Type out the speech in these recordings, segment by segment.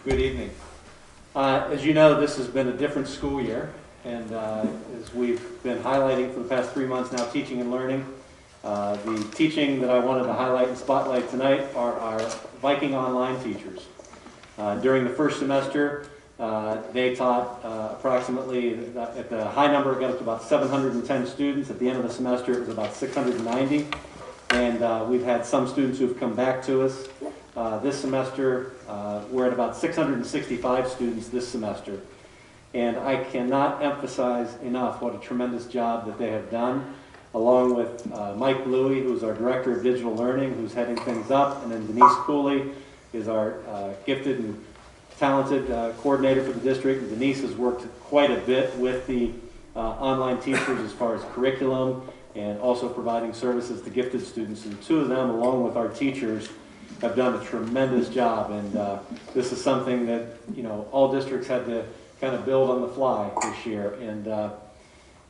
Good evening. As you know, this has been a different school year, and as we've been highlighting for the past 3 months now, teaching and learning, the teaching that I wanted to highlight and spotlight tonight are our Viking Online teachers. During the first semester, they taught approximately, at the high number, it got up to about 710 students. At the end of the semester, it was about 690. And we've had some students who have come back to us. This semester, we're at about 665 students this semester. And I cannot emphasize enough what a tremendous job that they have done, along with Mike Bluey, who's our Director of Digital Learning, who's heading things up, and then Denise Cooley is our gifted and talented coordinator for the district. And Denise has worked quite a bit with the online teachers as far as curriculum and also providing services to gifted students. And two of them, along with our teachers, have done a tremendous job. And this is something that, you know, all districts had to kind of build on the fly this year. And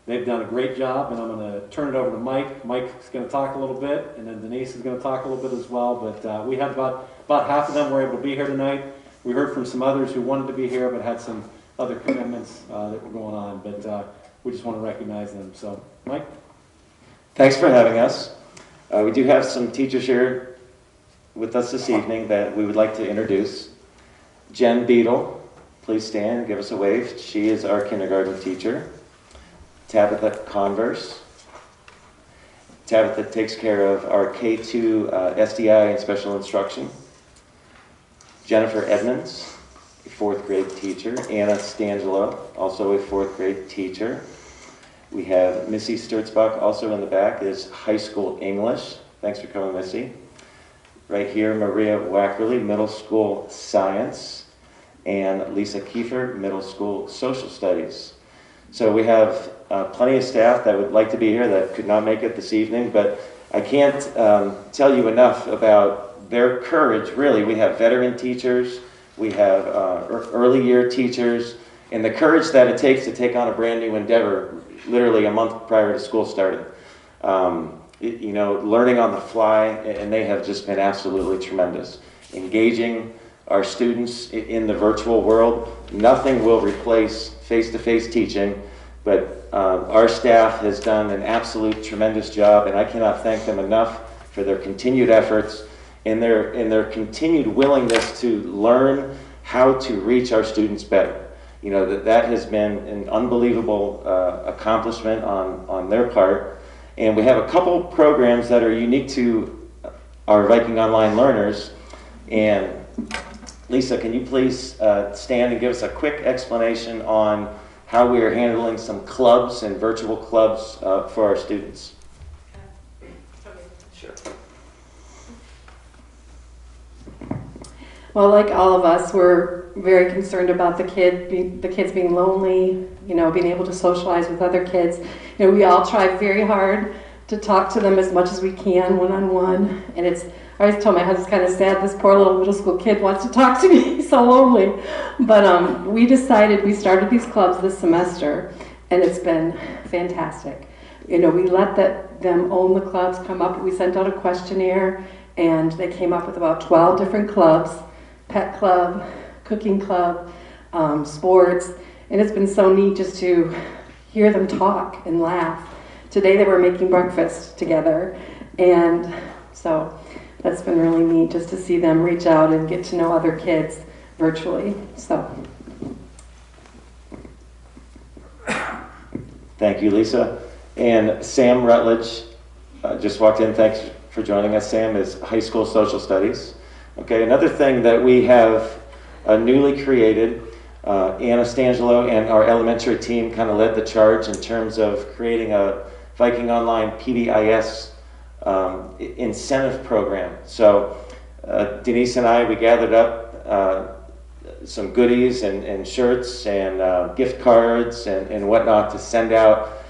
they've done a great job, and I'm going to turn it over to Mike. Mike's going to talk a little bit, and then Denise is going to talk a little bit as well. But we had about half of them were able to be here tonight. We heard from some others who wanted to be here but had some other commitments that were going on. But we just want to recognize them. So, Mike? Thanks for having us. We do have some teachers here with us this evening that we would like to introduce. Jen Beadle, please stand and give us a wave. She is our kindergarten teacher. Tabitha Converse. Tabitha takes care of our K2 SDI and special instruction. Jennifer Edmonds, a 4th grade teacher. Anna Stangelo, also a 4th grade teacher. We have Missy Sturzbach, also in the back, is high school English. Thanks for coming, Missy. Right here, Maria Wackerly, middle school science. And Lisa Kiefer, middle school social studies. So we have plenty of staff that would like to be here that could not make it this evening, but I can't tell you enough about their courage, really. We have veteran teachers, we have early year teachers, and the courage that it takes to take on a brand new endeavor literally a month prior to school starting. You know, learning on the fly, and they have just been absolutely tremendous. Engaging our students in the virtual world. Nothing will replace face-to-face teaching, but our staff has done an absolute tremendous job, and I cannot thank them enough for their continued efforts and their continued willingness to learn how to reach our students better. You know, that has been an unbelievable accomplishment on their part. And we have a couple programs that are unique to our Viking Online learners. And Lisa, can you please stand and give us a quick explanation on how we are handling some clubs and virtual clubs for our students? Sure. Well, like all of us, we're very concerned about the kids being lonely, you know, being able to socialize with other kids. You know, we all try very hard to talk to them as much as we can, one-on-one. And I always tell my husband, it's kind of sad, this poor little middle school kid wants to talk to me, he's so lonely. But we started these clubs this semester, and it's been fantastic. You know, we let them own the clubs, come up, we sent out a questionnaire, and they came up with about 12 different clubs. Pet club, cooking club, sports, and it's been so neat just to hear them talk and laugh. Today they were making breakfast together, and so that's been really neat just to see them reach out and get to know other kids virtually. So, thank you, Lisa. And Sam Rutledge just walked in. Thanks for joining us, Sam, is high school social studies. Okay, another thing that we have newly created, Anna Stangelo and our elementary team kind of led the charge in terms of creating a Viking Online PBIS incentive program. So Denise and I, we gathered up some goodies and shirts and gift cards and whatnot to send out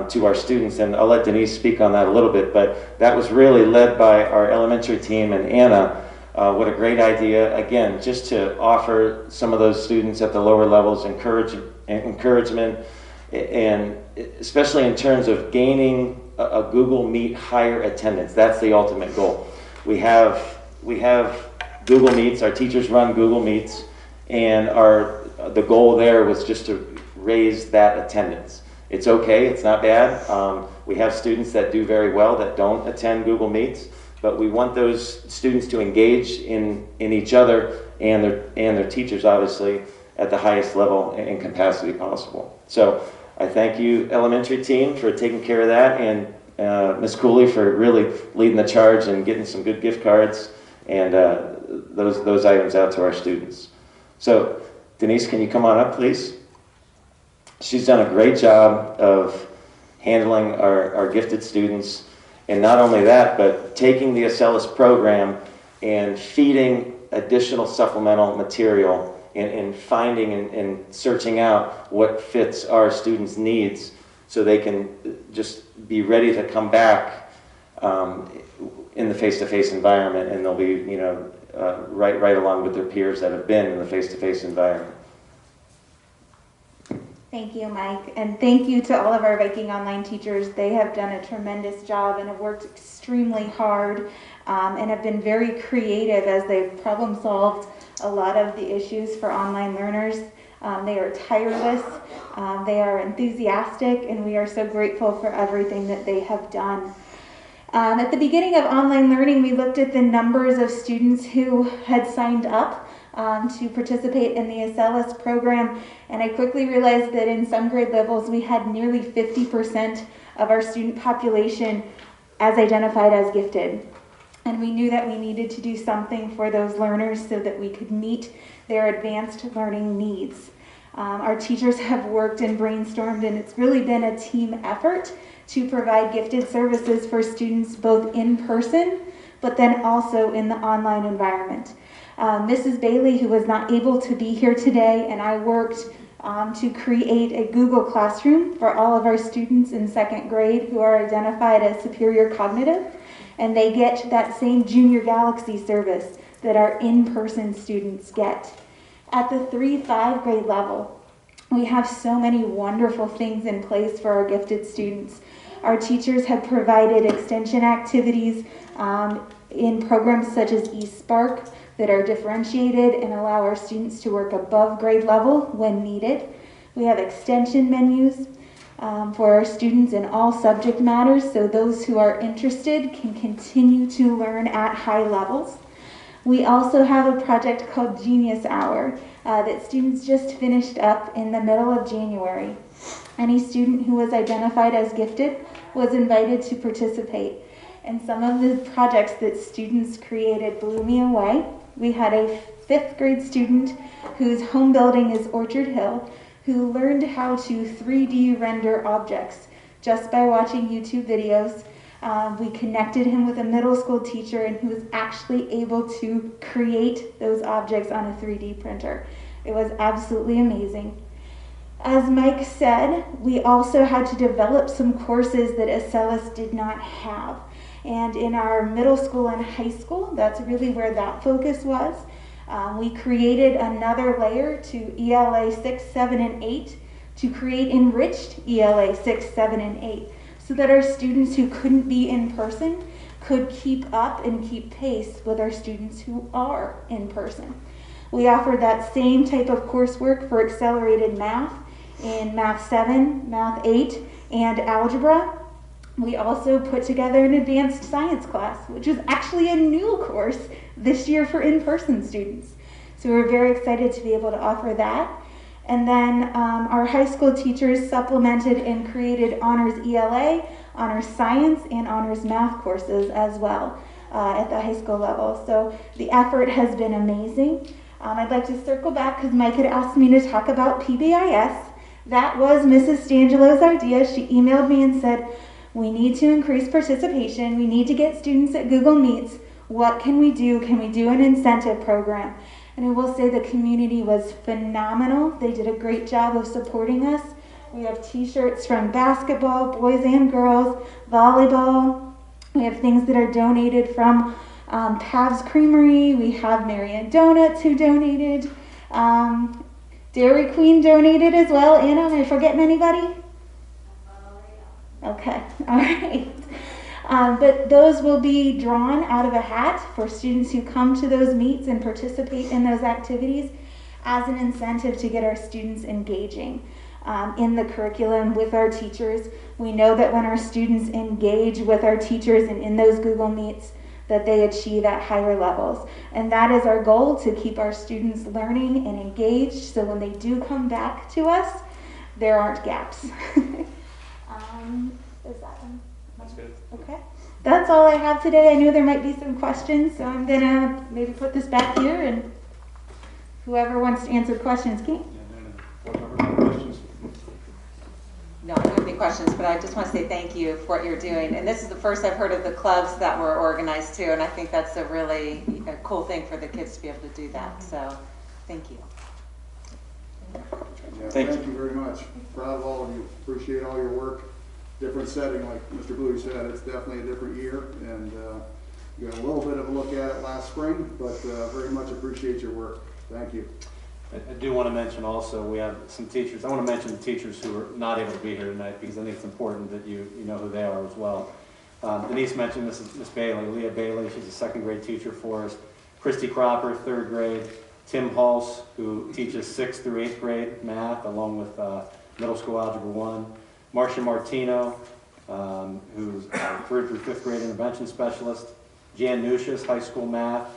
to our students, and I'll let Denise speak on that a little bit, but that was really led by our elementary team and Anna. What a great idea, again, just to offer some of those students at the lower levels encouragement, and especially in terms of gaining a Google Meet higher attendance. That's the ultimate goal. We have Google Meets, our teachers run Google Meets, And the goal there was just to raise that attendance. It's okay, it's not bad. We have students that do very well that don't attend Google Meets, but we want those students to engage in each other and their teachers, obviously, at the highest level and capacity possible. So I thank you, elementary team, for taking care of that, and Ms. Cooley for really leading the charge and getting some good gift cards and those items out to our students. So Denise, can you come on up, please? She's done a great job of handling our gifted students, and not only that, but taking the Acellus program and feeding additional supplemental material and finding and searching out what fits our students' needs so they can just be ready to come back in the face-to-face environment, and they'll be, right along with their peers that have been in the face-to-face environment. Thank you, Mike, and thank you to all of our Viking Online teachers. They have done a tremendous job and have worked extremely hard and have been very creative as they've problem solved a lot of the issues for online learners. They are tireless, they are enthusiastic, and we are so grateful for everything that they have done. At the beginning of online learning, we looked at the numbers of students who had signed up to participate in the Acellus program, and I quickly realized that in some grade levels we had nearly 50% of our student population as identified as gifted. And we knew that we needed to do something for those learners so that we could meet their advanced learning needs. Our teachers have worked and brainstormed, and it's really been a team effort to provide gifted services for students both in person, but then also in the online environment. Mrs. Bailey, who was not able to be here today, and I worked to create a Google Classroom for all of our students in second grade who are identified as superior cognitive, and they get that same Junior Galaxy service that our in-person students get. At the 3-5 grade level, we have so many wonderful things in place for our gifted students. Our teachers have provided extension activities in programs such as eSpark that are differentiated and allow our students to work above grade level when needed. We have extension menus for our students in all subject matters, so those who are interested can continue to learn at high levels. We also have a project called Genius Hour that students just finished up in the middle of January. Any student who was identified as gifted was invited to participate. And some of the projects that students created blew me away. We had a 5th grade student whose home building is Orchard Hill, who learned how to 3D render objects just by watching YouTube videos. We connected him with a middle school teacher, and he was actually able to create those objects on a 3D printer. It was absolutely amazing. As Mike said, we also had to develop some courses that Acellus did not have. And in our middle school and high school, that's really where that focus was. We created another layer to ELA 6, 7, and 8 to create enriched ELA 6, 7, and 8 so that our students who couldn't be in person could keep up and keep pace with our students who are in person. We offered that same type of coursework for accelerated math in Math 7, Math 8, and Algebra. We also put together an advanced science class, which was actually a new course this year for in-person students. So we're very excited to be able to offer that. And then our high school teachers supplemented and created Honors ELA, Honors Science, and Honors Math courses as well at the high school level. So the effort has been amazing. I'd like to circle back because Mike had asked me to talk about PBIS. That was Mrs. Stangelo's idea. She emailed me and said, we need to increase participation. We need to get students at Google Meets. What can we do? Can we do an incentive program? And I will say the community was phenomenal. They did a great job of supporting us. We have t-shirts from basketball, boys and girls, volleyball. We have things that are donated from Pav's Creamery. We have Marianne Donuts who donated. Dairy Queen donated as well. Anna, am I forgetting anybody? Okay, all right. But those will be drawn out of a hat for students who come to those meets and participate in those activities. as an incentive to get our students engaging in the curriculum with our teachers. We know that when our students engage with our teachers and in those Google Meets, that they achieve at higher levels. And that is our goal, to keep our students learning and engaged, so when they do come back to us, there aren't gaps. Is that one? That's good. Okay. That's all I have today. I know there might be some questions, so I'm gonna maybe put this back here, and whoever wants to answer questions can. Questions? No, I don't have any questions, but I just want to say thank you for what you're doing. And this is the first I've heard of the clubs that were organized too, and I think that's a really cool thing for the kids to be able to do that. So, thank you. Yeah, Thank thank you very much. Proud of all of you. Appreciate all your work. Different setting, like Mr. Blue said, it's definitely a different year, and you got a little bit of a look at it last spring, but very much appreciate your work. Thank you. I do want to mention also, we have some teachers. I want to mention the teachers who are not able to be here tonight, because I think it's important that you know who they are as well. Denise mentioned Miss Bailey, Leah Bailey. She's a second grade teacher for us. Christy Cropper, third grade. Tim Hulse, who teaches 6th through 8th grade math, along with middle school algebra 1. Marcia Martino, who's 3rd through 5th grade intervention specialist. Jan Nucius, high school math.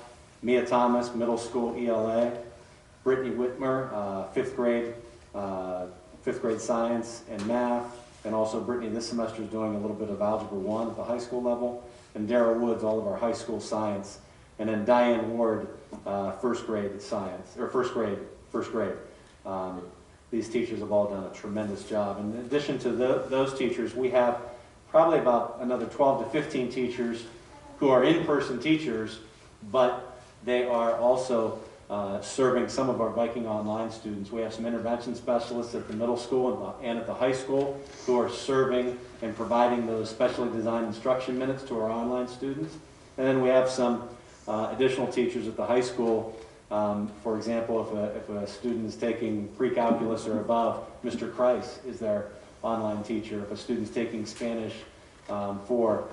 Mia Thomas, middle school ELA. Brittany Whitmer, 5th grade science and math, and also Brittany this semester is doing a little bit of algebra 1 at the high school level, and Dara Woods, all of our high school science, and then Diane Ward, 1st grade science, or first grade. These teachers have all done a tremendous job. In addition to those teachers, we have probably about another 12 to 15 teachers who are in-person teachers, but they are also serving some of our Viking Online students. We have some intervention specialists at the middle school and at the high school who are serving and providing those specially designed instruction minutes to our online students. And then we have some additional teachers at the high school. For example, if a student is taking pre-calculus or above, Mr. Kreis is their online teacher. If a student's taking Spanish 4,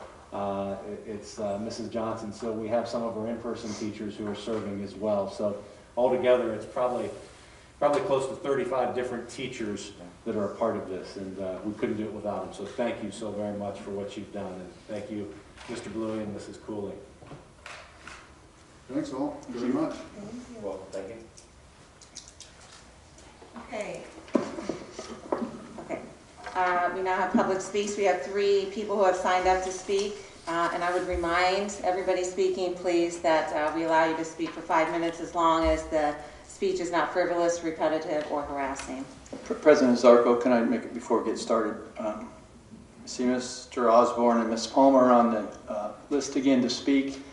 it's Mrs. Johnson. So we have some of our in-person teachers who are serving as well. So altogether, it's probably close to 35 different teachers that are a part of this, and we couldn't do it without them. So thank you so very much for what you've done, and thank you, Mr. Bluey and Mrs. Cooley. Thanks all very much. Well, thank you. Okay. We now have public speaks. We have 3 people who have signed up to speak. And I would remind everybody speaking, please, that we allow you to speak for 5 minutes as long as the speech is not frivolous, repetitive, or harassing. President Zarko, can I make it before we get started? See Mr. Osborne and Ms. Palmer on the list again to speak.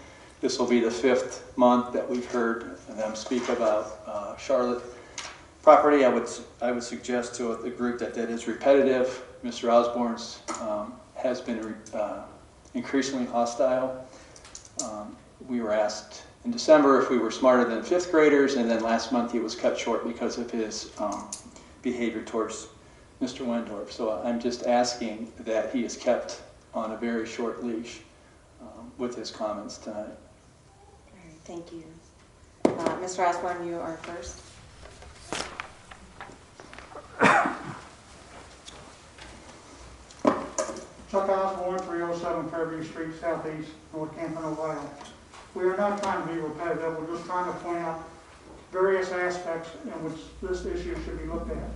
This will be the 5th month that we've heard them speak about Charlotte property. I would suggest to the group that is repetitive. Mr. Osborne's has been increasingly hostile. We were asked in December if we were smarter than 5th graders, and then last month he was cut short because of his behavior towards Mr. Wendorf. So I'm just asking that he is kept on a very short leash with his comments tonight. All right, thank you. Mr. Osborne, you are first. Chuck Osborne, 307 Fairview Street, Southeast, North Canton, Ohio. We are not trying to be repetitive. We're just trying to point out various aspects in which this issue should be looked at.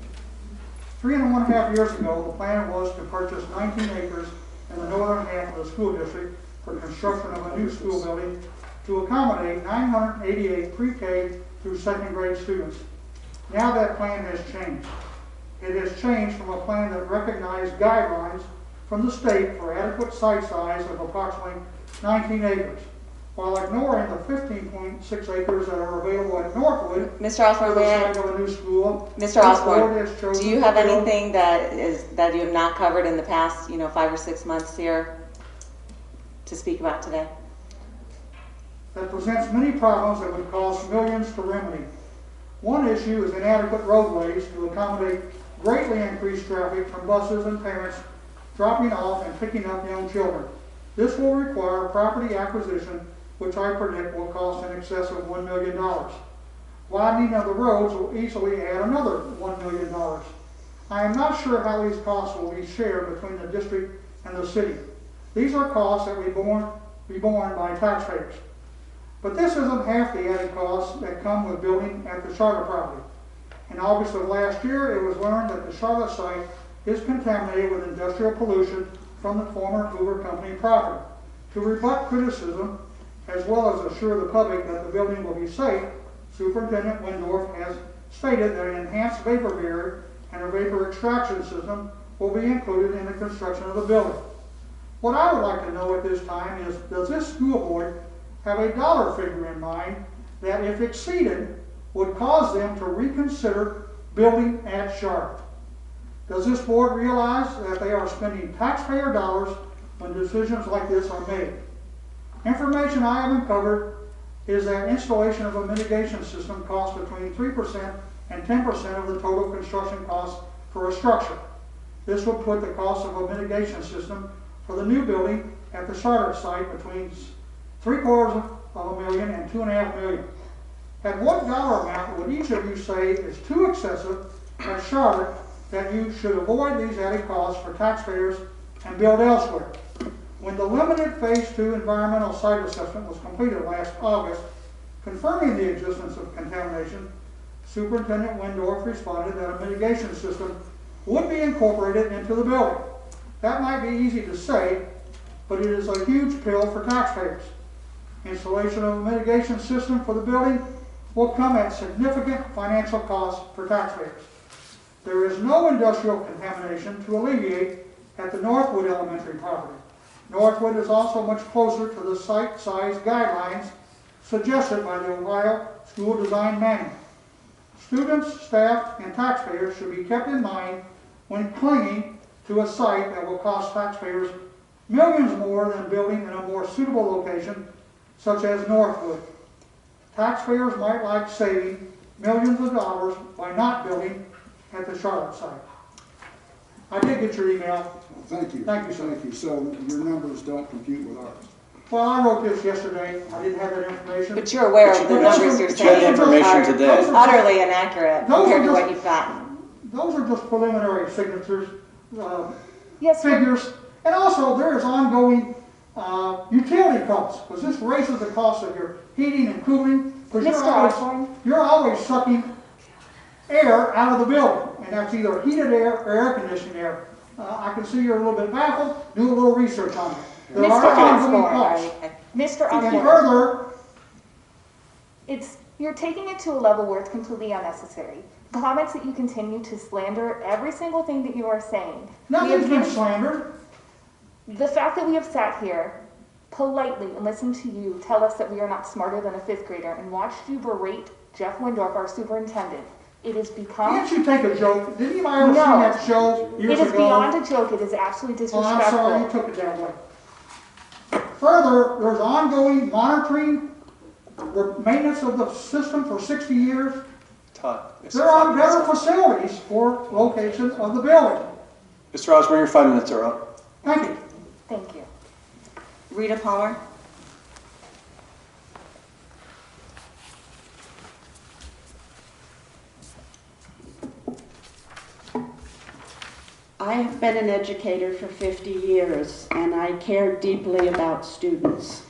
3.5 years ago, the plan was to purchase 19 acres in the northern half of the school district for construction of a new school building to accommodate 988 pre-K through 2nd grade students. Now that plan has changed. It has changed from a plan that recognized guidelines from the state for adequate site size of approximately 19 acres, while ignoring the 15.6 acres that are available at Northwood. Mr. Osborne, for the site of a new school. Mr. Osborne, do you have anything that you have not covered in the past, 5 or 6 months here to speak about today? That presents many problems that would cost millions to remedy. One issue is inadequate roadways to accommodate greatly increased traffic from buses and parents dropping off and picking up young children. This will require property acquisition, which I predict will cost in excess of $1 million. Widening of the roads will easily add another $1 million. I am not sure how these costs will be shared between the district and the city. These are costs that will be borne by taxpayers. But this isn't half the added costs that come with building at the Charlotte property. In August of last year, it was learned that the Charlotte site is contaminated with industrial pollution from the former Hoover Company property. To rebut criticism, as well as assure the public that the building will be safe, Superintendent Wendorf has stated that an enhanced vapor barrier and a vapor extraction system will be included in the construction of the building. What I would like to know at this time is, does this school board have a dollar figure in mind that, if exceeded, would cause them to reconsider building at Charlotte? Does this board realize that they are spending taxpayer dollars when decisions like this are made? Information I have uncovered is that installation of a mitigation system costs between 3% and 10% of the total construction cost for a structure. This would put the cost of a mitigation system for the new building at the Charlotte site between $750,000 and $2.5 million. At what dollar amount would each of you say is too excessive at Charlotte that you should avoid these added costs for taxpayers and build elsewhere? When the limited Phase 2 environmental site assessment was completed last August, confirming the existence of contamination, Superintendent Wendorf responded that a mitigation system would be incorporated into the building. That might be easy to say, but it is a huge pill for taxpayers. Installation of a mitigation system for the building will come at significant financial costs for taxpayers. There is no industrial contamination to alleviate at the Northwood Elementary property. Northwood is also much closer to the site size guidelines suggested by the Ohio School Design Manual. Students, staff, and taxpayers should be kept in mind when clinging to a site that will cost taxpayers millions more than building in a more suitable location, such as Northwood. Taxpayers might like saving millions of dollars by not building at the Charlotte site. I did get your email. Thank you. Thank you, sir. Thank you. So your numbers don't compute with ours. Well, I wrote this yesterday. I didn't have that information. But you're aware of the numbers you're But you had saying information are today. utterly inaccurate Those compared are to just- what you've gotten. Those are just preliminary signatures, Yes, sir. figures. And also, there is ongoing utility costs, because this raises the cost of your heating and cooling. Because Mr. Osborne? you're always sucking air out of the building, and that's either heated air or air conditioned air. I can see you're a little bit baffled. Do a little research on it. There Mr. are ongoing Osborne, costs. Mr. And Osborne, further, you're taking it to a level where it's completely unnecessary. The comments that you continue to slander every single thing that you are saying. We have nothing's been given- slandered. The fact that we have sat here politely and listened to you tell us that we are not smarter than a fifth grader and watched you berate Jeff Wendorf, our superintendent, it has become... Can't you take a joke? Did anybody ever see No. that show years It is ago? beyond a joke. It is absolutely Well, I'm sorry you disrespectful. took it that way. Further, there's ongoing monitoring, maintenance of the system for 60 years. Todd. it's There are 5 minutes better up. facilities for location of the building. Mr. Osborne, your 5 minutes are up. Thank you. Thank you. Rita Palmer? I have been an educator for 50 years, and I care deeply about students.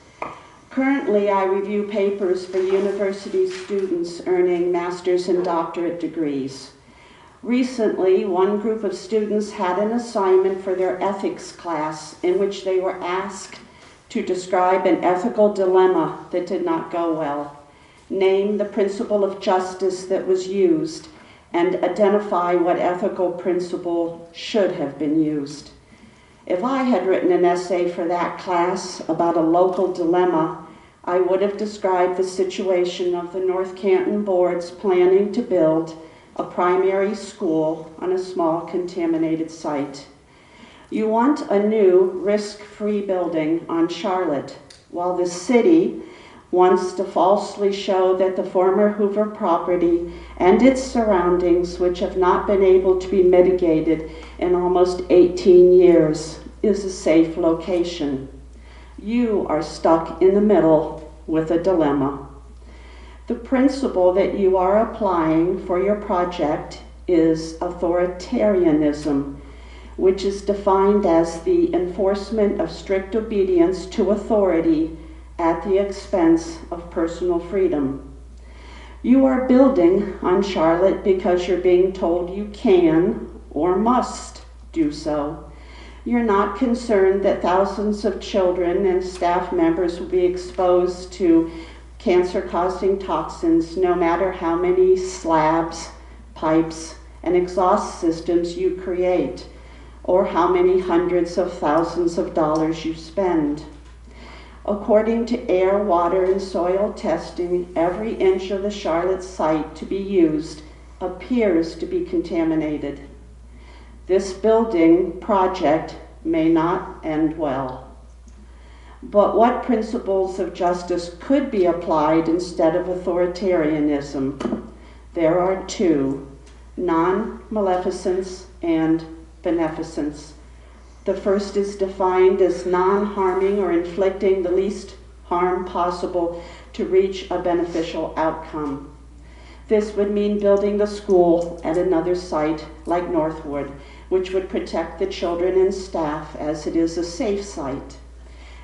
Currently, I review papers for university students earning master's and doctorate degrees. Recently, one group of students had an assignment for their ethics class in which they were asked to describe an ethical dilemma that did not go well, name the principle of justice that was used, and identify what ethical principle should have been used. If I had written an essay for that class about a local dilemma, I would have described the situation of the North Canton boards planning to build a primary school on a small contaminated site. You want a new risk-free building on Charlotte, while the city wants to falsely show that the former Hoover property and its surroundings, which have not been able to be mitigated in almost 18 years, is a safe location. You are stuck in the middle with a dilemma. The principle that you are applying for your project is authoritarianism, which is defined as the enforcement of strict obedience to authority at the expense of personal freedom. You are building on Charlotte because you're being told you can or must do so. You're not concerned that thousands of children and staff members will be exposed to cancer-causing toxins no matter how many slabs, pipes, and exhaust systems you create, or how many hundreds of thousands of dollars you spend. According to air, water, and soil testing, every inch of the Charlotte site to be used appears to be contaminated. This building project may not end well. But what principles of justice could be applied instead of authoritarianism? There are two: non-maleficence and beneficence. The first is defined as non-harming or inflicting the least harm possible to reach a beneficial outcome. This would mean building the school at another site like Northwood, which would protect the children and staff as it is a safe site.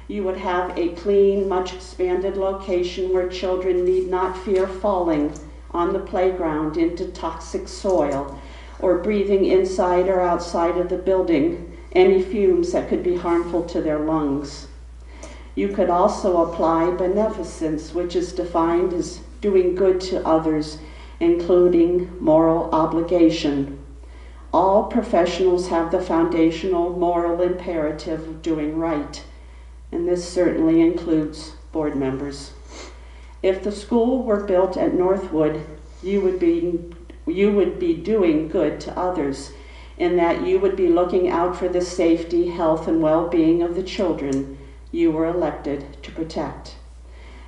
You would have a clean, much expanded location where children need not fear falling on the playground into toxic soil or breathing inside or outside of the building any fumes that could be harmful to their lungs. You could also apply beneficence, which is defined as doing good to others, including moral obligation. All professionals have the foundational moral imperative of doing right, and this certainly includes board members. If the school were built at Northwood, you would be doing good to others, in that you would be looking out for the safety, health, and well-being of the children you were elected to protect.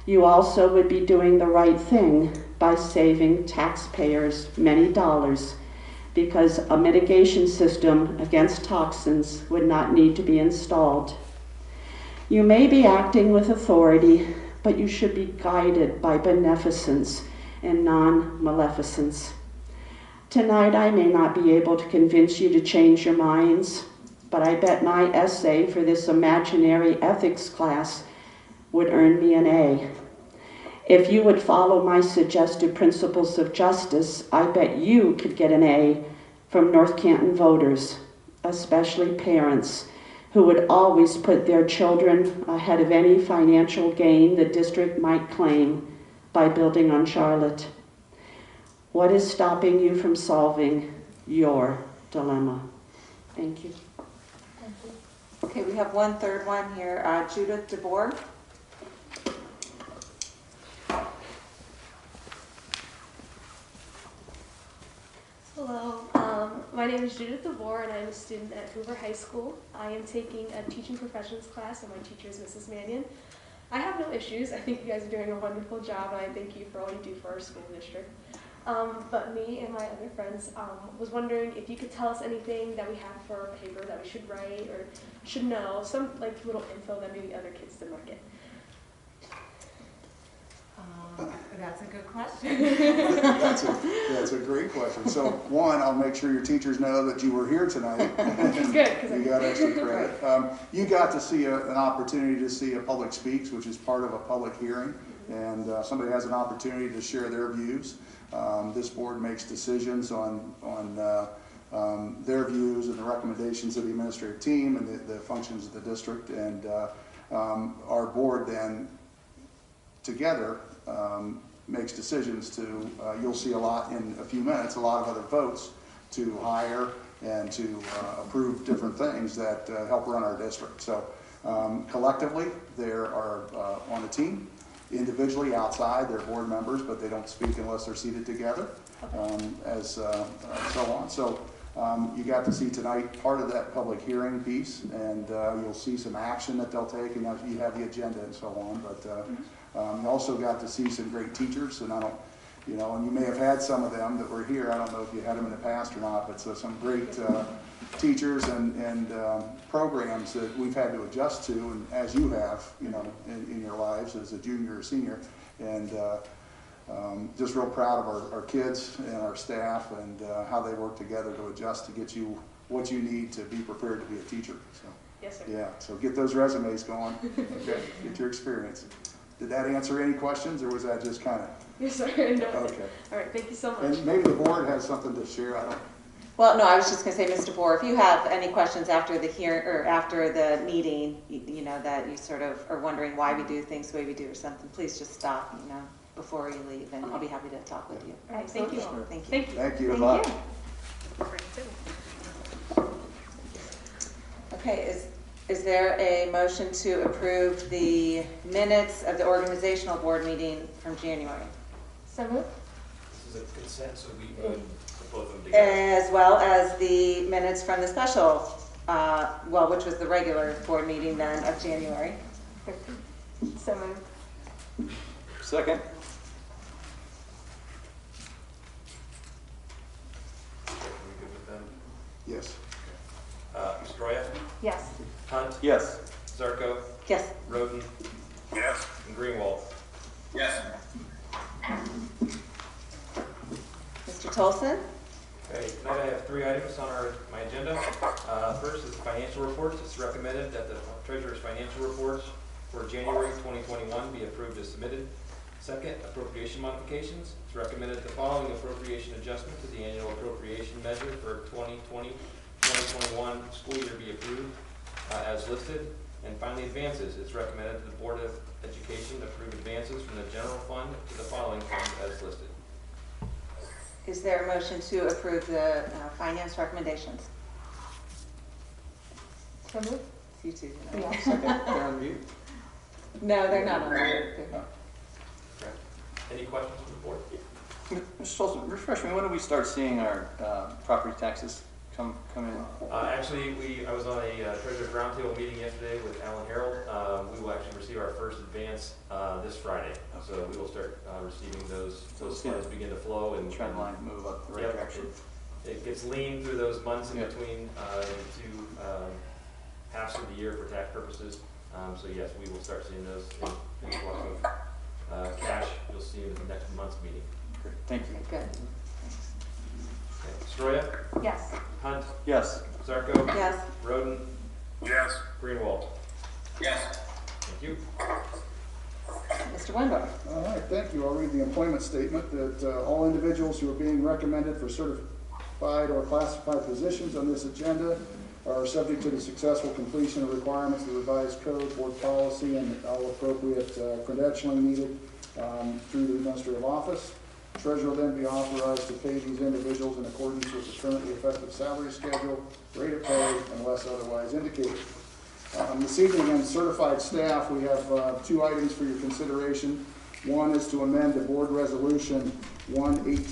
You also would be doing the right thing by saving taxpayers many dollars, because a mitigation system against toxins would not need to be installed. You may be acting with authority, but you should be guided by beneficence and non-maleficence. Tonight I may not be able to convince you to change your minds, but I bet my essay for this imaginary ethics class would earn me an A. If you would follow my suggested principles of justice, I bet you could get an A from North Canton voters, especially parents, who would always put their children ahead of any financial gain the district might claim by building on Charlotte. What is stopping you from solving your dilemma? Thank you. Okay, we have one third one here. Judith DeBoer. Hello, my name is Judith DeBoer and I'm a student at Hoover High School. I am taking a teaching professions class and my teacher is Mrs. Mannion. I have no issues. I think you guys are doing a wonderful job and I thank you for all you do for our school district. But me and my other friends was wondering if you could tell us anything that we have for a paper that we should write or should know, some like little info that maybe other kids did not get. That's a good question. That's a great question. So one, I'll make sure your teachers know that you were here tonight. It's good, because you got extra credit. You got to see an opportunity to see a public speaks, which is part of a public hearing, and somebody has an opportunity to share their views. This board makes decisions on their views and the recommendations of the administrative team and the functions of the district, and our board then together makes decisions to, you'll see a lot in a few minutes, a lot of other votes to hire and to approve different things that help run our district. So collectively, they are on the team. Individually outside, they're board members, but they don't speak unless they're seated together, so on. So you got to see tonight part of that public hearing piece, and you'll see some action that they'll take, and you have the agenda and so on. But you also got to see some great teachers, and I don't, and you may have had some of them that were here. I don't know if you had them in the past or not, but so some great teachers and programs that we've had to adjust to, and as you have, in your lives as a junior or senior, and just real proud of our kids and our staff and how they work together to adjust to get you what you need to be prepared to be a teacher. So, Yes, sir. yeah, so get those resumes going. Okay, get your experience. Did that answer any questions, or was that just kind of? Yes, sir. No. Okay. All right, thank you so much. And maybe the board has something to share. I don't. Well, no, I was just going to say, Mr. Bohr, if you have any questions after the hearing or after the meeting, you know, that you sort of are wondering why we do things the way we do or something, please just stop, you know, before you leave, and I'll be happy to talk with you. All right, thank you. Thank you. Thank you. Thank you. Thank Good luck. you. Okay, is there a motion to approve the minutes of the organizational board meeting from January? So moved. This is a consent, so we would put both of them together. As well as the minutes from the special, well, which was the regular board meeting then of January. So moved. Second? Are we good with them? Yes. Stroya, Yes. Hunt, Yes. Zarko, Yes. Roden, Yes. and Greenwald. Yes. Mr. Tolson? Okay, tonight I have 3 items on my agenda. First is the financial reports. It's recommended that the treasurer's financial reports for January 2021 be approved as submitted. Second, appropriation modifications. It's recommended the following appropriation adjustment to the annual appropriation measure for 2020-2021 school year be approved as listed. And finally, advances. It's recommended that the Board of Education approve advances from the general fund to the following funds as listed. Is there a motion to approve the finance recommendations? So moved. You two. Yeah. They're on mute. No, they're not on there. Okay. Any questions from the board? Mr. Tolson, refresh me, when do we start seeing our property taxes come in? Actually, I was on a treasurer's roundtable meeting yesterday with Alan Harold. We will actually receive our first advance this Friday. So we will start receiving those funds begin to flow and Trend line move up the right Yep. direction. It gets lean through those months in Yep. between the 2 halves of the year for tax purposes. So yes, we will start seeing those influx of cash. You'll see in the next month's meeting. Great, thank you. Good. Okay. Stroya, Yes. Hunt, Yes. Zarko, Yes. Roden, Yes. Greenwald. Yes. Thank you. Mr. Weinberg? All right, thank you. I'll read the employment statement that all individuals who are being recommended for certified or classified positions on this agenda are subject to the successful completion of requirements of the revised code, board policy, and all appropriate credentialing needed through the administrative office. Treasurer will then be authorized to pay these individuals in accordance with the currently effective salary schedule, rate of pay, unless otherwise indicated. This evening on certified staff, we have 2 items for your consideration. One is to amend the board resolution 118.